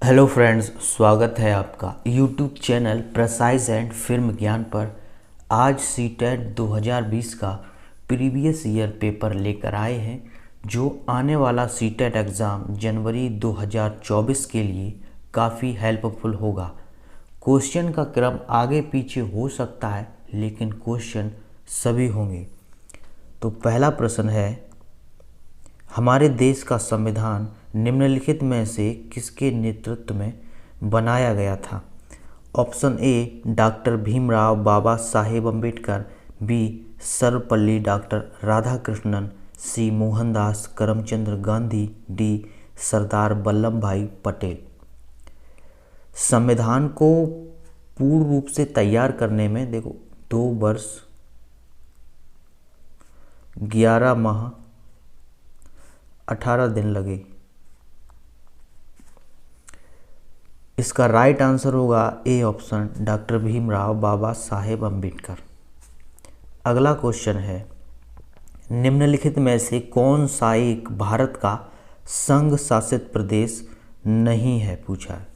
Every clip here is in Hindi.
हेलो फ्रेंड्स, स्वागत है आपका YouTube channel precise and film ज्ञान पर। आज सीटेट 2020 का प्रीवियस ईयर पेपर लेकर आए हैं, जो आने वाला सीटेट एग्ज़ाम जनवरी 2024 के लिए काफ़ी हेल्पफुल होगा। क्वेश्चन का क्रम आगे पीछे हो सकता है, लेकिन क्वेश्चन सभी होंगे। तो पहला प्रश्न है, हमारे देश का संविधान निम्नलिखित में से किसके नेतृत्व में बनाया गया था? Option A doctor Bhimrao Baba Saheb Ambedkar, B Sarvepalli doctor Radhakrishnan, C Mohandas Karamchand Gandhi, D Sardar Vallabh Bhai Patel. संविधान को पूर्ण रूप से तैयार करने में देखो 2 वर्ष 11 माह 18 दिन लगे। इसका राइट आंसर होगा A option, doctor Bhimrao Baba Saheb Ambedkar. अगला क्वेश्चन है, निम्नलिखित में से कौन सा एक भारत का संघ शासित प्रदेश नहीं है? पूछा है।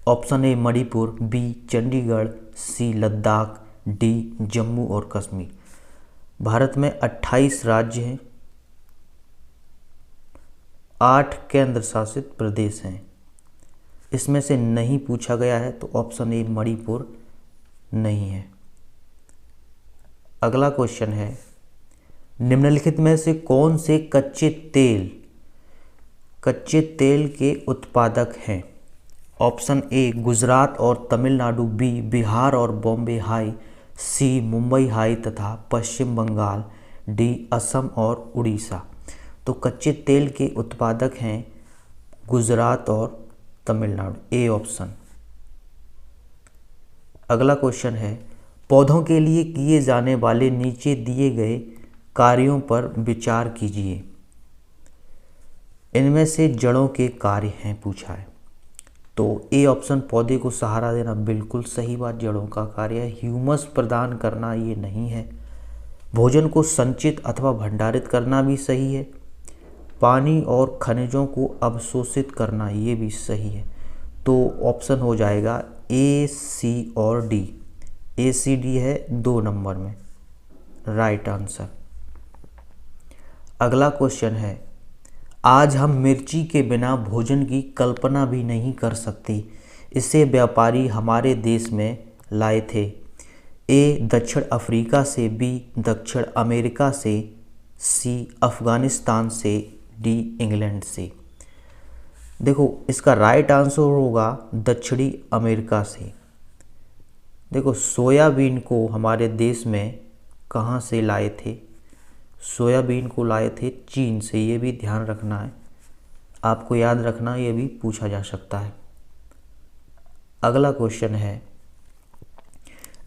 Option A Manipur, B Chandigarh, C Ladakh, D Jammu और कश्मीर। भारत में 28 राज्य हैं, 8 केंद्र शासित प्रदेश हैं। इसमें से नहीं पूछा गया है, तो ऑप्शन ए मणिपुर नहीं है। अगला क्वेश्चन है, निम्नलिखित में से कौन से कच्चे तेल के उत्पादक हैं? ऑप्शन ए गुजरात और तमिलनाडु, बी बिहार और बॉम्बे हाई, सी मुंबई हाई तथा पश्चिम बंगाल, डी असम और उड़ीसा। तो कच्चे तेल के उत्पादक हैं गुजरात और तमिलनाडु, ए ऑप्शन। अगला क्वेश्चन है, पौधों के लिए किए जाने वाले नीचे दिए गए कार्यों पर विचार कीजिए। इनमें से जड़ों के कार्य हैं, पूछा है। तो ए ऑप्शन, पौधे को सहारा देना, बिल्कुल सही बात, जड़ों का कार्य है। ह्यूमस प्रदान करना ये नहीं है। भोजन को संचित अथवा भंडारित करना भी सही है। पानी और खनिजों को अवशोषित करना ये भी सही है। तो ऑप्शन हो जाएगा ए, सी और डी। ए, सी, डी है 2 नंबर में राइट आंसर। अगला क्वेश्चन है, आज हम मिर्ची के बिना भोजन की कल्पना भी नहीं कर सकते। इसे व्यापारी हमारे देश में लाए थे। ए दक्षिण अफ्रीका से, बी दक्षिण अमेरिका से, सी अफगानिस्तान से, डी इंग्लैंड से। देखो, इसका राइट आंसर होगा दक्षिणी अमेरिका से। देखो, सोयाबीन को हमारे देश में कहाँ से लाए थे? सोयाबीन को लाए थे चीन से। ये भी ध्यान रखना है, आपको याद रखना, ये भी पूछा जा सकता है। अगला क्वेश्चन है,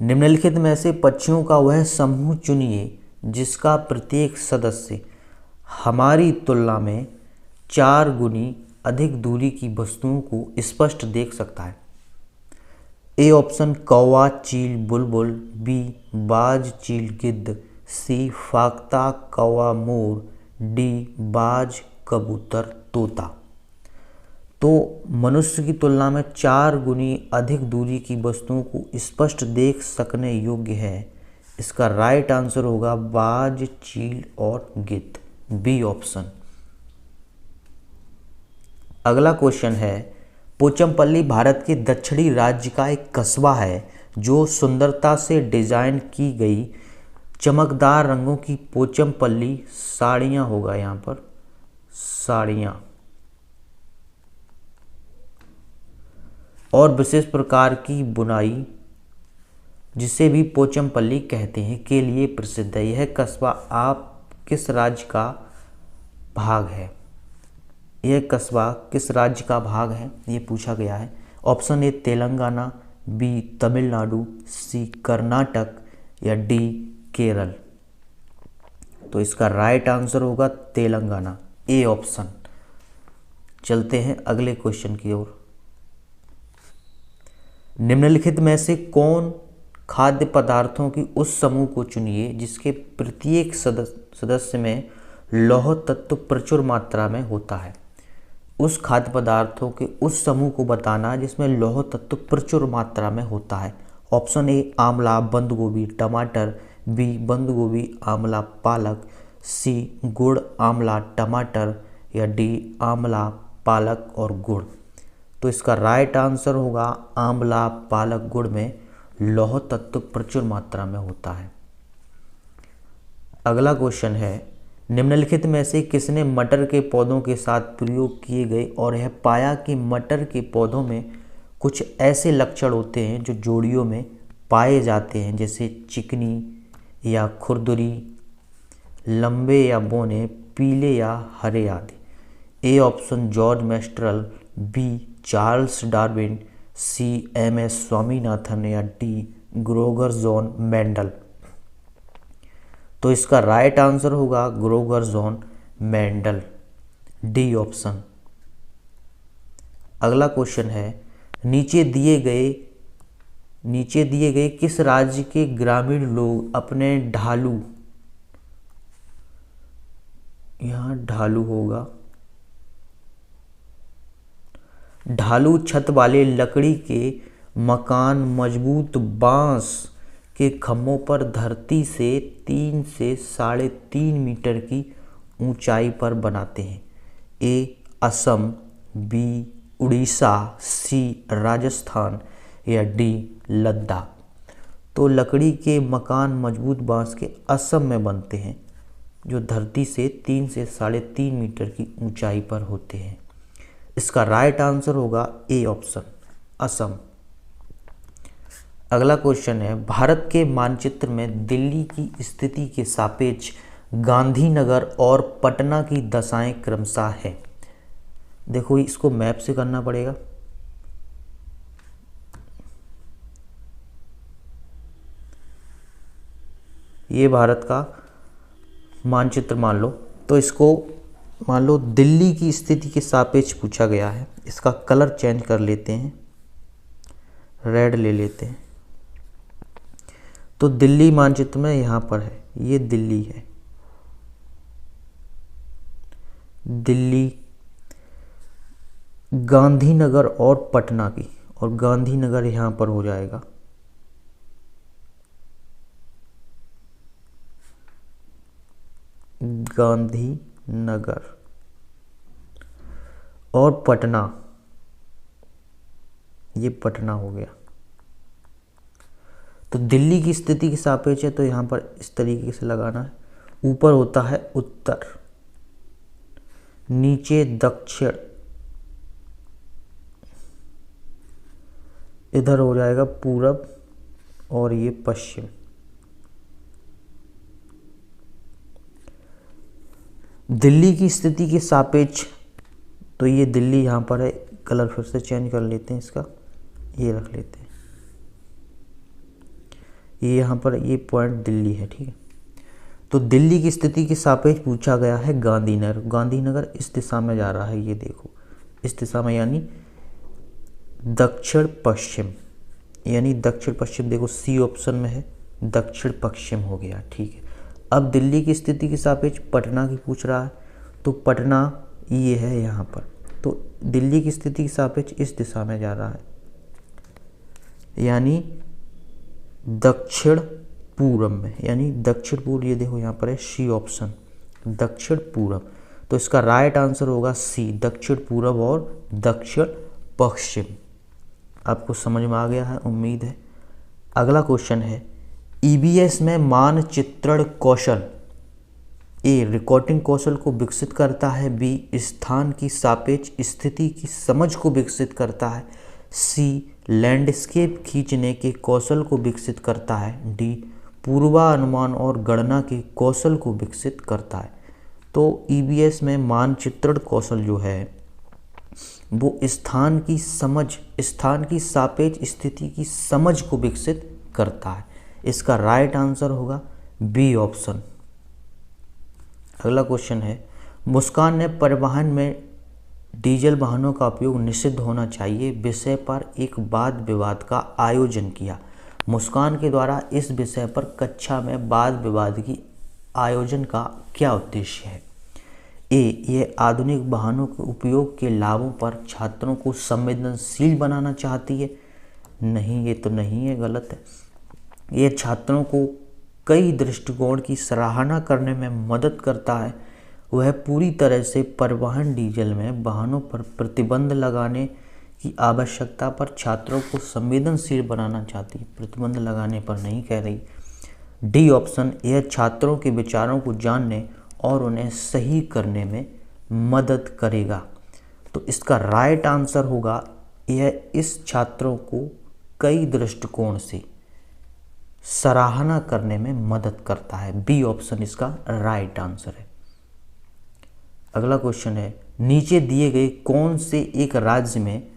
निम्नलिखित में से पक्षियों का वह समूह चुनिए जिसका प्रत्येक सदस्य हमारी तुलना में 4 गुनी अधिक दूरी की वस्तुओं को स्पष्ट देख सकता है। ए ऑप्शन, कौवा चील बुलबुल, बी बाज चील गिद्ध, सी फाख्ता कौवा मोर, डी बाज कबूतर तोता। तो मनुष्य की तुलना में 4 गुनी अधिक दूरी की वस्तुओं को स्पष्ट देख सकने योग्य है। इसका राइट आंसर होगा बाज चील और गिद्ध, बी ऑप्शन। अगला क्वेश्चन है, पोचमपल्ली भारत के दक्षिणी राज्य का एक कस्बा है जो सुंदरता से डिजाइन की गई चमकदार रंगों की पोचमपल्ली साड़ियाँ, होगा यहाँ पर साड़ियाँ, और विशेष प्रकार की बुनाई, जिसे भी पोचमपल्ली कहते हैं, के लिए प्रसिद्ध है। यह कस्बा आप किस राज्य का भाग है? यह कस्बा किस राज्य का भाग है, ये पूछा गया है। Option A Telangana, B Tamil Nadu, C Karnataka या डी केरल। तो इसका राइट आंसर होगा तेलंगाना, ए ऑप्शन। चलते हैं अगले क्वेश्चन की ओर। निम्नलिखित में से कौन खाद्य पदार्थों की उस समूह को चुनिए जिसके प्रत्येक सदस्य में लौह तत्व प्रचुर मात्रा में होता है? उस खाद्य पदार्थों के उस समूह को बताना जिसमें लौह तत्व प्रचुर मात्रा में होता है। ऑप्शन ए आंवला, बंद गोभी, टमाटर। बी बंद गोभी, आंवला, पालक। सी गुड़, आंवला, टमाटर। या डी आंवला, पालक और गुड़। तो इसका राइट आंसर होगा आंवला, पालक, गुड़ में लौह तत्व प्रचुर मात्रा में होता है। अगला क्वेश्चन है, निम्नलिखित में से किसने मटर के पौधों के साथ प्रयोग किए गए और यह पाया कि मटर के पौधों में कुछ ऐसे लक्षण होते हैं जो जोड़ियों में पाए जाते हैं, जैसे चिकनी या खुरदुरी, लंबे या बोने, पीले या हरे आदि। A option George Mestral, B Charles Darwin, C M S. Swaminathan या डी ग्रोगर जॉन मेंडल। तो इसका राइट आंसर होगा ग्रोगर जॉन मेंडल, डी ऑप्शन। अगला क्वेश्चन है, नीचे दिए गए किस राज्य के ग्रामीण लोग अपने ढालू, यहाँ ढालू होगा, ढालू छत वाले लकड़ी के मकान मजबूत बांस के खम्भों पर धरती से 3 से 3.5 मीटर की ऊंचाई पर बनाते हैं? ए असम, बी उड़ीसा, सी राजस्थान या डी लद्दाख। तो लकड़ी के मकान मजबूत बांस के असम में बनते हैं, जो धरती से 3 से 3.5 मीटर की ऊंचाई पर होते हैं। इसका राइट आंसर होगा ए ऑप्शन, असम। अगला क्वेश्चन है, भारत के मानचित्र में दिल्ली की स्थिति के सापेक्ष गांधीनगर और पटना की दशाएं क्रमशः है। देखो इसको मैप से करना पड़ेगा। ये भारत का मानचित्र मान लो, तो इसको मान लो दिल्ली की स्थिति के सापेक्ष पूछा गया है। इसका कलर चेंज कर लेते हैं, रेड ले लेते हैं। तो दिल्ली मानचित्र में यहाँ पर है, ये दिल्ली है, दिल्ली, गांधीनगर और पटना की, और गांधीनगर यहाँ पर हो जाएगा। गांधीनगर और पटना, ये पटना हो गया। तो दिल्ली की स्थिति के सापेक्ष है, तो यहाँ पर इस तरीके से लगाना है। ऊपर होता है उत्तर, नीचे दक्षिण, इधर हो जाएगा पूरब और ये पश्चिम। दिल्ली की स्थिति के सापेक्ष, तो ये दिल्ली यहाँ पर है, कलर फिर से चेंज कर लेते हैं इसका, ये रख लेते हैं, ये यहाँ पर ये पॉइंट दिल्ली है, ठीक है। तो दिल्ली की स्थिति के सापेक्ष पूछा गया है गांधीनगर। गांधीनगर इस दिशा में जा रहा है, ये देखो इस दिशा में, यानी दक्षिण पश्चिम, यानी दक्षिण पश्चिम। देखो सी ऑप्शन में है, दक्षिण पश्चिम हो गया, ठीक है। अब दिल्ली की स्थिति के सापेक्ष पटना की पूछ रहा है, तो पटना ये है यहाँ पर, तो दिल्ली की स्थिति के सापेक्ष इस दिशा में जा रहा है, यानी दक्षिण पूरब में, यानी दक्षिण पूर्व। ये देखो यहाँ पर है सी ऑप्शन, दक्षिण पूरब। तो इसका राइट आंसर होगा सी, दक्षिण पूरब और दक्षिण पश्चिम। आपको समझ में आ गया है, उम्मीद है। अगला क्वेश्चन है, ईबीएस में मानचित्रण कौशल ए रिकॉर्डिंग कौशल को विकसित करता है, बी स्थान की सापेक्ष स्थिति की समझ को विकसित करता है, सी लैंडस्केप खींचने के कौशल को विकसित करता है, डी पूर्वानुमान और गणना के कौशल को विकसित करता है। तो ईबीएस में मानचित्रण कौशल जो है वो स्थान की समझ, स्थान की सापेक्ष स्थिति की समझ को विकसित करता है। इसका राइट आंसर होगा बी ऑप्शन। अगला क्वेश्चन है, मुस्कान ने परिवहन में डीजल वाहनों का उपयोग निषिद्ध होना चाहिए विषय पर एक वाद विवाद का आयोजन किया। मुस्कान के द्वारा इस विषय पर कक्षा में वाद विवाद की आयोजन का क्या उद्देश्य है? ए, यह आधुनिक वाहनों के उपयोग के लाभों पर छात्रों को संवेदनशील बनाना चाहती है। नहीं, ये तो नहीं है, गलत है। यह छात्रों को कई दृष्टिकोण की सराहना करने में मदद करता है। वह पूरी तरह से परिवहन डीजल में वाहनों पर प्रतिबंध लगाने की आवश्यकता पर छात्रों को संवेदनशील बनाना चाहती है, प्रतिबंध लगाने पर नहीं कह रही। डी ऑप्शन, यह छात्रों के विचारों को जानने और उन्हें सही करने में मदद करेगा। तो इसका राइट आंसर होगा, यह इस छात्रों को कई दृष्टिकोण से सराहना करने में मदद करता है। बी ऑप्शन इसका राइट आंसर है। अगला क्वेश्चन है, नीचे दिए गए कौन से एक राज्य में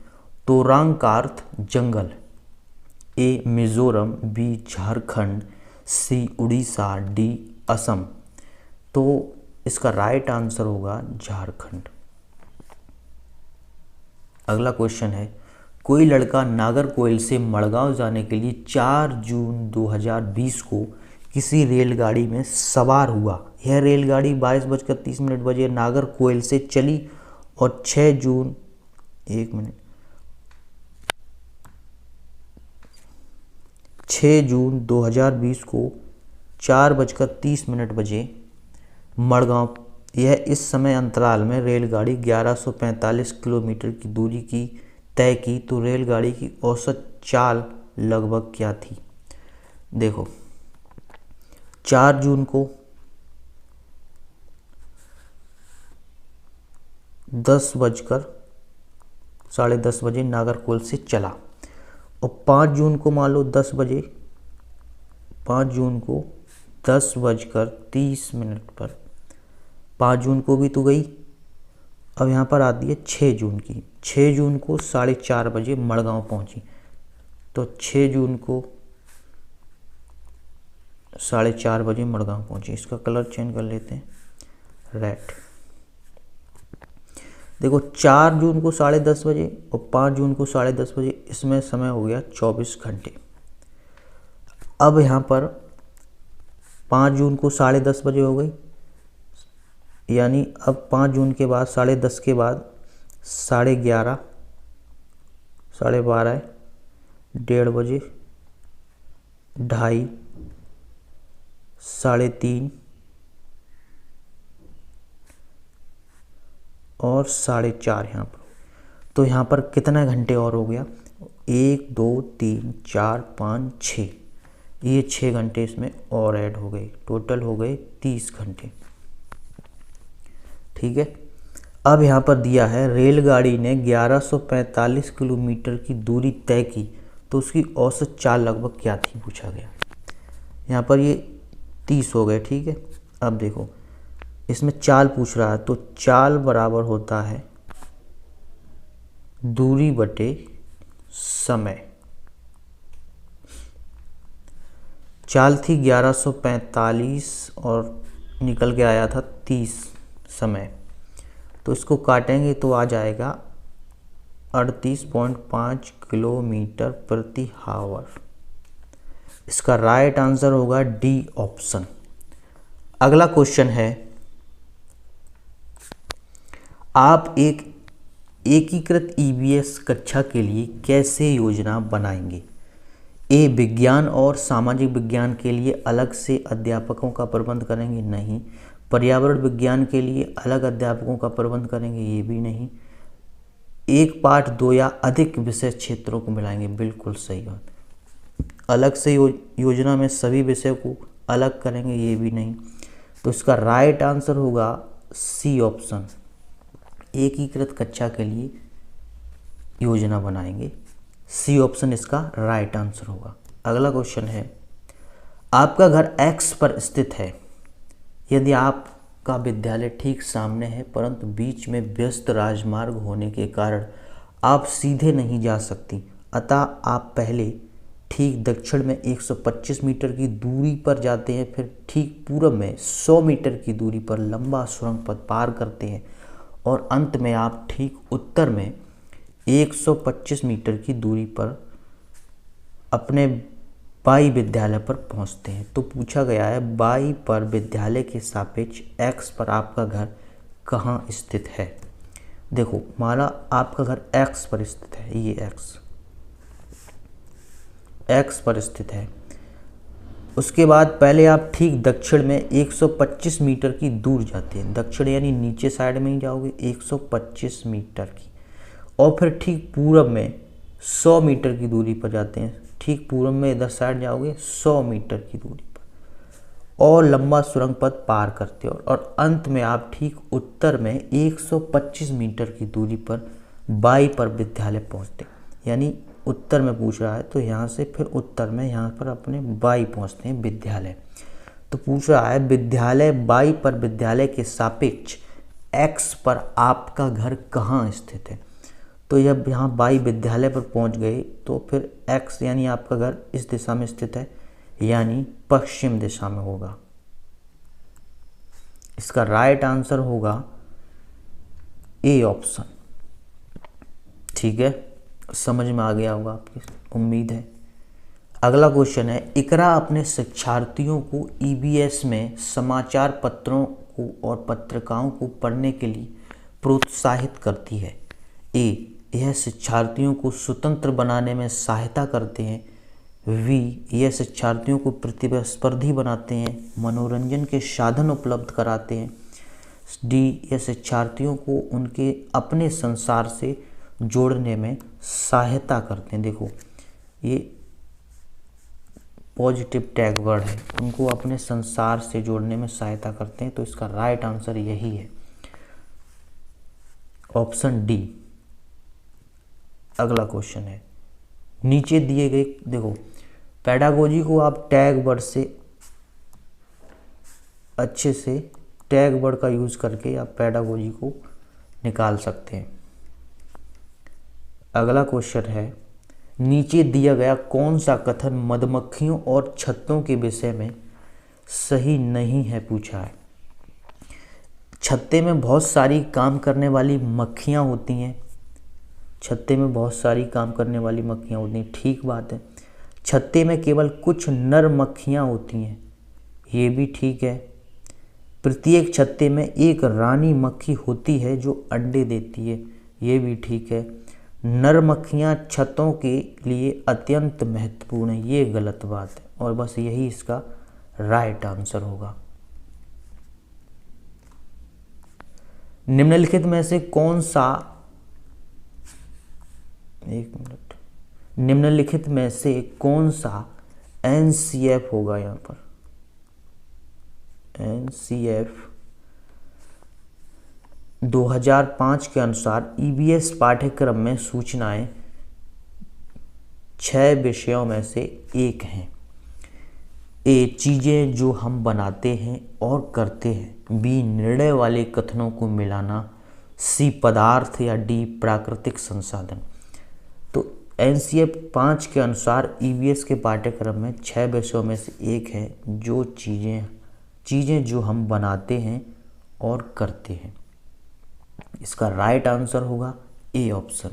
तोरांग का अर्थ जंगल? ए मिजोरम, बी झारखंड, सी उड़ीसा, डी असम। तो इसका राइट आंसर होगा झारखंड। अगला क्वेश्चन है, कोई लड़का नागरकोइल से मड़गांव जाने के लिए 4 जून 2020 को किसी रेलगाड़ी में सवार हुआ। यह रेलगाड़ी 22:30 बजे नागरकोइल से चली और 6 जून 2020 को 4:30 बजे मड़गांव। यह इस समय अंतराल में रेलगाड़ी 1145 किलोमीटर की दूरी की तय की। तो रेलगाड़ी की औसत चाल लगभग क्या थी? देखो, 4 जून को 10:10 बजे नागरकोइल से चला और 5 जून को मान लो 10 बजे, 5 जून को 10:30 पर 5 जून को भी तो गई। अब यहाँ पर आती है 6 जून की। 6 जून को 4:30 बजे मड़गांव पहुँची। तो 6 जून को 4:30 बजे मड़गांव पहुँची। इसका कलर चेंज कर लेते हैं, रेड। देखो, 4 जून को 10:30 बजे और 5 जून को 10:30 बजे, इसमें समय हो गया 24 घंटे। अब यहाँ पर 5 जून को 10:30 बजे हो गई, यानी अब 5 जून के बाद 10:30 के बाद 11:30, 12:30, 1:30 बजे, 2:30, 3:30 और 4:30 यहाँ पर। तो यहाँ पर कितने घंटे और हो गया? 1 2 3 4 5 6, ये 6 घंटे इसमें और ऐड हो गए। टोटल हो गए 30 घंटे। ठीक है। अब यहाँ पर दिया है रेलगाड़ी ने 1145 किलोमीटर की दूरी तय की, तो उसकी औसत चाल लगभग क्या थी पूछा गया। यहाँ पर ये 30 हो गए। ठीक है। अब देखो, इसमें चाल पूछ रहा है, तो चाल बराबर होता है दूरी बटे समय। चाल थी 1145 और निकल के आया था 30 समय, तो इसको काटेंगे तो आ जाएगा 38.5 किलोमीटर प्रति हावर। इसका राइट आंसर होगा डी ऑप्शन। अगला क्वेश्चन है, आप एक एकीकृत ईवीएस कक्षा के लिए कैसे योजना बनाएंगे? ए विज्ञान और सामाजिक विज्ञान के लिए अलग से अध्यापकों का प्रबंध करेंगे? नहीं। पर्यावरण विज्ञान के लिए अलग अध्यापकों का प्रबंध करेंगे? ये भी नहीं। एक पाठ 2 या अधिक विषय क्षेत्रों को मिलाएंगे? बिल्कुल सही बात। अलग से योजना में सभी विषय को अलग करेंगे? ये भी नहीं। तो इसका राइट आंसर होगा सी ऑप्शन, एकीकृत कक्षा के लिए योजना बनाएंगे। सी ऑप्शन इसका राइट आंसर होगा। अगला क्वेश्चन है, आपका घर एक्स पर स्थित है। यदि आपका विद्यालय ठीक सामने है, परंतु बीच में व्यस्त राजमार्ग होने के कारण आप सीधे नहीं जा सकती, अतः आप पहले ठीक दक्षिण में 125 मीटर की दूरी पर जाते हैं, फिर ठीक पूर्व में 100 मीटर की दूरी पर लंबा सुरंग पथ पार करते हैं और अंत में आप ठीक उत्तर में 125 मीटर की दूरी पर अपने बाई विद्यालय पर पहुंचते हैं। तो पूछा गया है बाई पर विद्यालय के सापेक्ष एक्स पर आपका घर कहाँ स्थित है। देखो माना आपका घर एक्स पर स्थित है, ये एक्स पर स्थित है। उसके बाद पहले आप ठीक दक्षिण में 125 मीटर की दूर जाते हैं, दक्षिण यानी नीचे साइड में ही जाओगे 125 मीटर की, और फिर ठीक पूरब में 100 मीटर की दूरी पर जाते हैं, ठीक पूरब में इधर साइड जाओगे 100 मीटर की दूरी पर, और लंबा सुरंग पथ पार करते हो, और अंत में आप ठीक उत्तर में 125 मीटर की दूरी पर बाई पर विद्यालय पहुंचते। यानी उत्तर में पूछ रहा है तो यहाँ से फिर उत्तर में यहाँ पर अपने बाई पहुँचते हैं विद्यालय। तो पूछ रहा है विद्यालय बाई पर विद्यालय के सापेक्ष एक्स पर आपका घर कहाँ स्थित है। तो जब यहाँ बाई विद्यालय पर पहुँच गए तो फिर एक्स यानी आपका घर इस दिशा में स्थित है, यानी पश्चिम दिशा में होगा। इसका राइट आंसर होगा ए ऑप्शन। ठीक है, समझ में आ गया होगा आपकी, उम्मीद है। अगला क्वेश्चन है, इकरा अपने शिक्षार्थियों को ईबीएस में समाचार पत्रों को और पत्रिकाओं को पढ़ने के लिए प्रोत्साहित करती है। ए, यह शिक्षार्थियों को स्वतंत्र बनाने में सहायता करते हैं। वी, यह शिक्षार्थियों को प्रतिस्पर्धी बनाते हैं, मनोरंजन के साधन उपलब्ध कराते हैं। डी, यह शिक्षार्थियों को उनके अपने संसार से जोड़ने में सहायता करते हैं। देखो ये पॉजिटिव टैग वर्ड है, उनको अपने संसार से जोड़ने में सहायता करते हैं। तो इसका राइट आंसर यही है, ऑप्शन डी। अगला क्वेश्चन है, नीचे दिए गए, देखो पेडागोजी को आप टैग वर्ड से अच्छे से टैग वर्ड का यूज करके आप पेडागोजी को निकाल सकते हैं। अगला क्वेश्चन है, नीचे दिया गया कौन सा कथन मधुमक्खियों और छत्तों के विषय में सही नहीं है, पूछा है। छत्ते में बहुत सारी काम करने वाली मक्खियाँ होती हैं, छत्ते में बहुत सारी काम करने वाली मक्खियाँ होती हैं, ठीक बात है। छत्ते में केवल कुछ नर मक्खियाँ होती हैं, ये भी ठीक है। प्रत्येक छत्ते में एक रानी मक्खी होती है जो अंडे देती है, ये भी ठीक है। नर मक्खियाँ छत्तों के लिए अत्यंत महत्वपूर्ण है, ये गलत बात है, और बस यही इसका राइट आंसर होगा। निम्नलिखित में से कौन सा, एक मिनट, निम्नलिखित में से कौन सा एनसीएफ होगा, यहाँ पर एनसीएफ 2005 के अनुसार ईबीएस पाठ्यक्रम में सूचनाएं 6 विषयों में से एक हैं। ए, चीज़ें जो हम बनाते हैं और करते हैं। बी, निर्णय वाले कथनों को मिलाना। सी, पदार्थ, या डी, प्राकृतिक संसाधन। तो एनसीएफ 5 के अनुसार ईबीएस के पाठ्यक्रम में 6 विषयों में से एक है जो चीज़ें जो हम बनाते हैं और करते हैं। इसका राइट आंसर होगा ए ऑप्शन।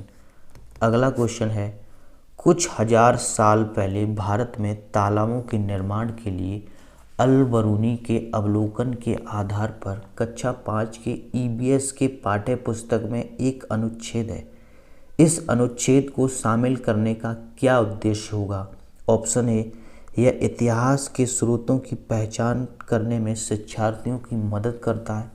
अगला क्वेश्चन है, कुछ हजार साल पहले भारत में तालाबों के निर्माण के लिए अल बरूनी के अवलोकन के आधार पर कक्षा 5 के ईबीएस के पाठ्य पुस्तक में एक अनुच्छेद है। इस अनुच्छेद को शामिल करने का क्या उद्देश्य होगा। ऑप्शन ए, यह इतिहास के स्रोतों की पहचान करने में शिक्षार्थियों की मदद करता है।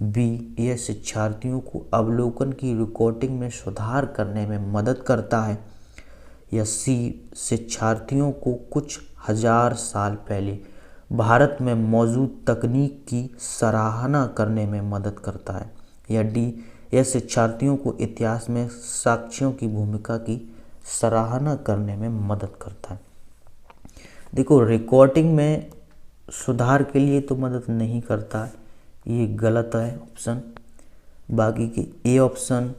बी, यह शिक्षार्थियों को अवलोकन की रिकॉर्डिंग में सुधार करने में मदद करता है। या सी, शिक्षार्थियों को कुछ हजार साल पहले भारत में मौजूद तकनीक की सराहना करने में मदद करता है। या डी, यह शिक्षार्थियों को इतिहास में साक्ष्यों की भूमिका की सराहना करने में मदद करता है। देखो रिकॉर्डिंग में सुधार के लिए तो मदद नहीं करता है, ये गलत है ऑप्शन। बाकी के ए ऑप्शन,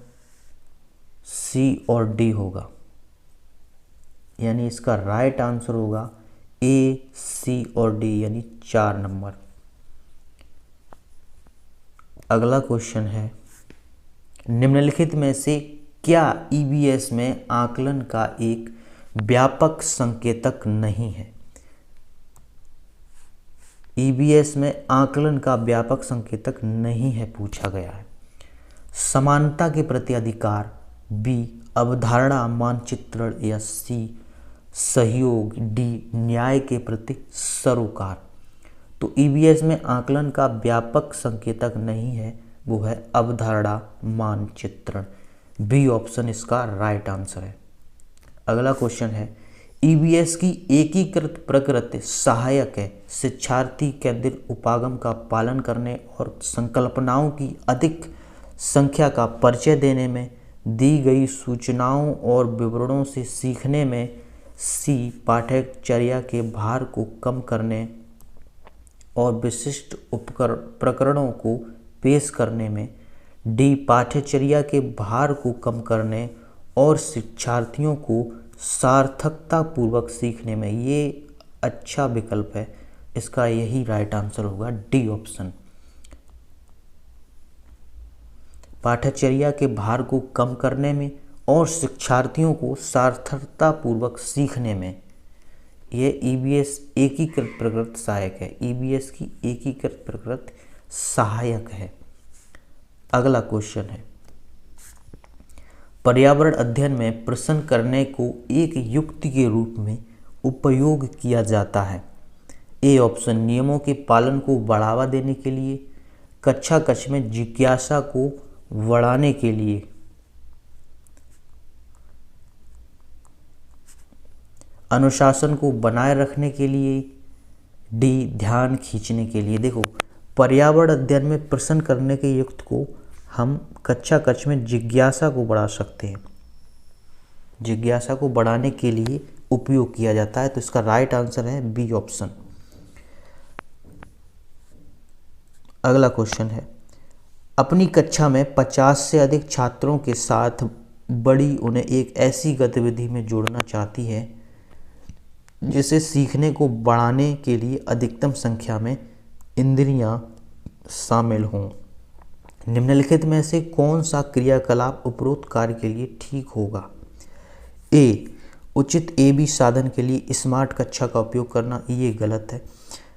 सी और डी होगा, यानी इसका राइट आंसर होगा ए, सी और डी, यानी 4 नंबर। अगला क्वेश्चन है, निम्नलिखित में से क्या ईबीएस में आकलन का एक व्यापक संकेतक नहीं है। ईबीएस में आकलन का व्यापक संकेतक नहीं है पूछा गया है। समानता के प्रति अधिकार, बी अवधारणा मानचित्रण, या सी सहयोग, डी न्याय के प्रति सरोकार। तो ईबीएस में आकलन का व्यापक संकेतक नहीं है, वो है अवधारणा मानचित्रण। बी ऑप्शन इसका राइट आंसर है। अगला क्वेश्चन है, ईबीएस की एकीकृत प्रकृति सहायक है शिक्षार्थी केंद्रित उपागम का पालन करने और संकल्पनाओं की अधिक संख्या का परिचय देने में, दी गई सूचनाओं और विवरणों से सीखने में, सी पाठ्यचर्या के भार को कम करने और विशिष्ट प्रकरणों को पेश करने में, डी पाठ्यचर्या के भार को कम करने और शिक्षार्थियों को सार्थकता पूर्वक सीखने में। ये अच्छा विकल्प है, इसका यही राइट आंसर होगा, डी ऑप्शन। पाठ्यचर्या के भार को कम करने में और शिक्षार्थियों को सार्थकता पूर्वक सीखने में। यह ईबीएस एकीकृत प्रकृति सहायक है, ईबीएस की एकीकृत प्रकृति सहायक है। अगला क्वेश्चन है, पर्यावरण अध्ययन में प्रश्न करने को एक युक्ति के रूप में उपयोग किया जाता है। ए ऑप्शन नियमों के पालन को बढ़ावा देने के लिए, कक्षा कक्ष में जिज्ञासा को बढ़ाने के लिए, अनुशासन को बनाए रखने के लिए, डी ध्यान खींचने के लिए। देखो, पर्यावरण अध्ययन में प्रश्न करने के युक्त को हम कक्षा कक्ष में जिज्ञासा को बढ़ा सकते हैं, जिज्ञासा को बढ़ाने के लिए उपयोग किया जाता है। तो इसका राइट आंसर है बी ऑप्शन। अगला क्वेश्चन है, अपनी कक्षा में 50 से अधिक छात्रों के साथ बड़ी उन्हें एक ऐसी गतिविधि में जोड़ना चाहती है जिसे सीखने को बढ़ाने के लिए अधिकतम संख्या में इंद्रियां शामिल हों। निम्नलिखित में से कौन सा क्रियाकलाप उपरोक्त कार्य के लिए ठीक होगा? ए उचित ए-बी साधन के लिए स्मार्ट कक्षा का उपयोग करना, ये गलत है।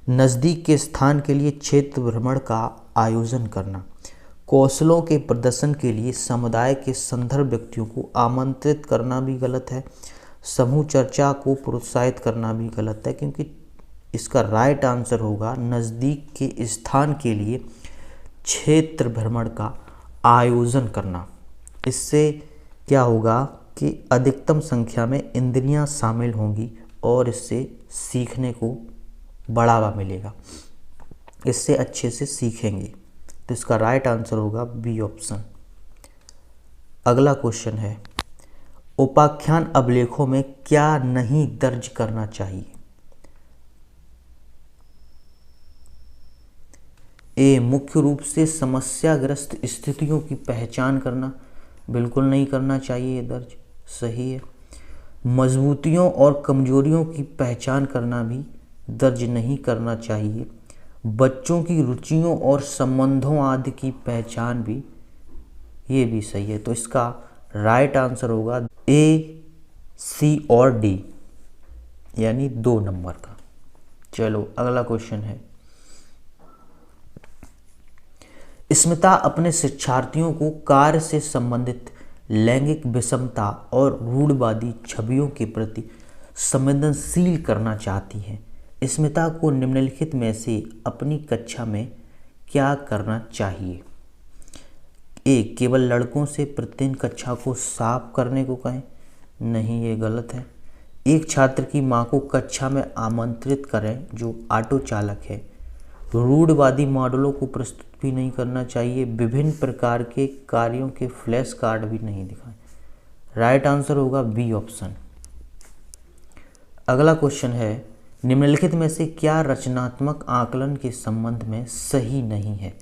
नज़दीक के स्थान के लिए क्षेत्र भ्रमण का आयोजन करना, कौशलों के प्रदर्शन के लिए समुदाय के संदर्भ व्यक्तियों को आमंत्रित करना भी गलत है। समूह चर्चा को प्रोत्साहित करना भी गलत है, क्योंकि इसका राइट आंसर होगा नज़दीक के स्थान के लिए क्षेत्र भ्रमण का आयोजन करना। इससे क्या होगा कि अधिकतम संख्या में इंद्रियां शामिल होंगी और इससे सीखने को बढ़ावा मिलेगा, इससे अच्छे से सीखेंगे। तो इसका राइट आंसर होगा बी ऑप्शन। अगला क्वेश्चन है, उपाख्यान अभिलेखों में क्या नहीं दर्ज करना चाहिए? ए मुख्य रूप से समस्याग्रस्त स्थितियों की पहचान करना, बिल्कुल नहीं करना चाहिए, ये दर्ज सही है। मजबूतियों और कमजोरियों की पहचान करना भी दर्ज नहीं करना चाहिए। बच्चों की रुचियों और संबंधों आदि की पहचान भी, ये भी सही है। तो इसका राइट आंसर होगा ए, सी और डी, यानी 2 नंबर का। चलो अगला क्वेश्चन है, स्मिता अपने शिक्षार्थियों को कार्य से संबंधित लैंगिक विषमता और रूढ़िवादी छवियों के प्रति संवेदनशील करना चाहती है। स्मिता को निम्नलिखित में से अपनी कक्षा में क्या करना चाहिए? ए केवल लड़कों से प्रतिदिन कक्षा को साफ करने को कहें, नहीं, ये गलत है। एक छात्र की मां को कक्षा में आमंत्रित करें जो ऑटो चालक है। रूढ़िवादी मॉडलों को प्रस्तुत भी नहीं करना चाहिए। विभिन्न प्रकार के कार्यों के फ्लैश कार्ड भी नहीं दिखाएं। राइट आंसर होगा बी ऑप्शन। अगला क्वेश्चन है, निम्नलिखित में से क्या रचनात्मक आकलन के संबंध में सही नहीं है?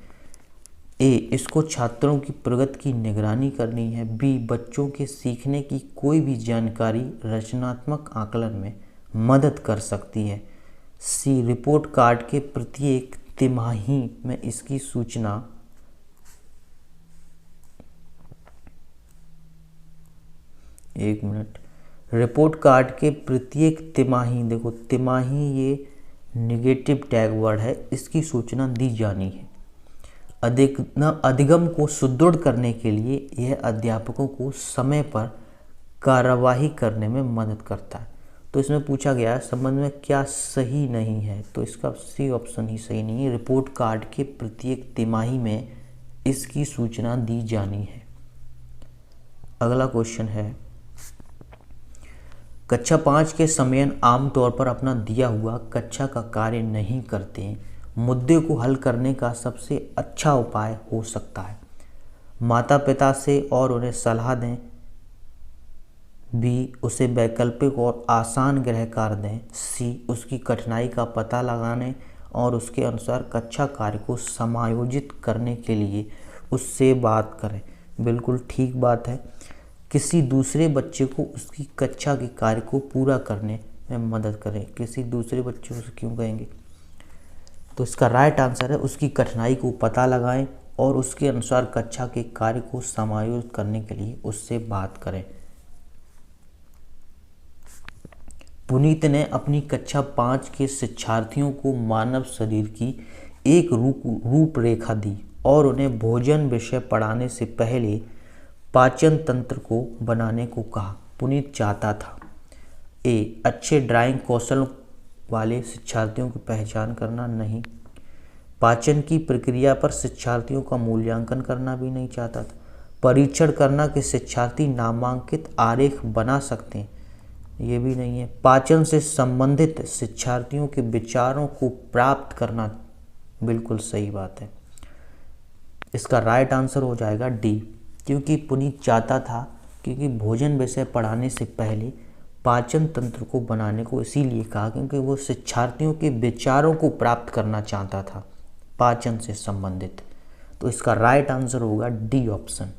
ए इसको छात्रों की प्रगति की निगरानी करनी है। बी बच्चों के सीखने की कोई भी जानकारी रचनात्मक आकलन में मदद कर सकती है। सी रिपोर्ट कार्ड के प्रत्येक तिमाही में इसकी सूचना रिपोर्ट कार्ड के प्रत्येक तिमाही, देखो तिमाही ये निगेटिव टैग वर्ड है, इसकी सूचना दी जानी है। अधिगम को सुदृढ़ करने के लिए यह अध्यापकों को समय पर कार्यवाही करने में मदद करता है। तो इसमें पूछा गया है संबंध में क्या सही नहीं है, तो इसका सी ऑप्शन ही सही नहीं है। रिपोर्ट कार्ड के प्रत्येक तिमाही में इसकी सूचना दी जानी है। अगला क्वेश्चन है, कक्षा 5 के समयन आमतौर पर अपना दिया हुआ कक्षा का कार्य नहीं करते हैं। मुद्दे को हल करने का सबसे अच्छा उपाय हो सकता है माता पिता से और उन्हें सलाह दें, बी उसे वैकल्पिक और आसान गृह कार्य दें, सी उसकी कठिनाई का पता लगाने और उसके अनुसार कक्षा कार्य को समायोजित करने के लिए उससे बात करें। बिल्कुल ठीक बात है, किसी दूसरे बच्चे को उसकी कक्षा के कार्य को पूरा करने में मदद करें। किसी दूसरे बच्चे को क्यों कहेंगे, तो इसका राइट आंसर है उसकी कठिनाई को पता लगाएं और उसके अनुसार कक्षा के कार्य को समायोजित करने के लिए उससे बात करें। पुनीत ने अपनी कक्षा 5 के शिक्षार्थियों को मानव शरीर की एक रूपरेखा दी और उन्हें भोजन विषय पढ़ाने से पहले पाचन तंत्र को बनाने को कहा। पुनीत चाहता था ए अच्छे ड्राइंग कौशल वाले शिक्षार्थियों की पहचान करना, नहीं पाचन की प्रक्रिया पर शिक्षार्थियों का मूल्यांकन करना भी नहीं चाहता था, परीक्षण करना कि शिक्षार्थी नामांकित आरेख बना सकते हैं, ये भी नहीं है, पाचन से संबंधित शिक्षार्थियों के विचारों को प्राप्त करना। बिल्कुल सही बात है, इसका राइट आंसर हो जाएगा डी, क्योंकि पुनीत चाहता था क्योंकि भोजन विषय पढ़ाने से पहले पाचन तंत्र को बनाने को इसीलिए कहा क्योंकि वो शिक्षार्थियों के विचारों को प्राप्त करना चाहता था पाचन से संबंधित। तो इसका राइट आंसर होगा डी ऑप्शन।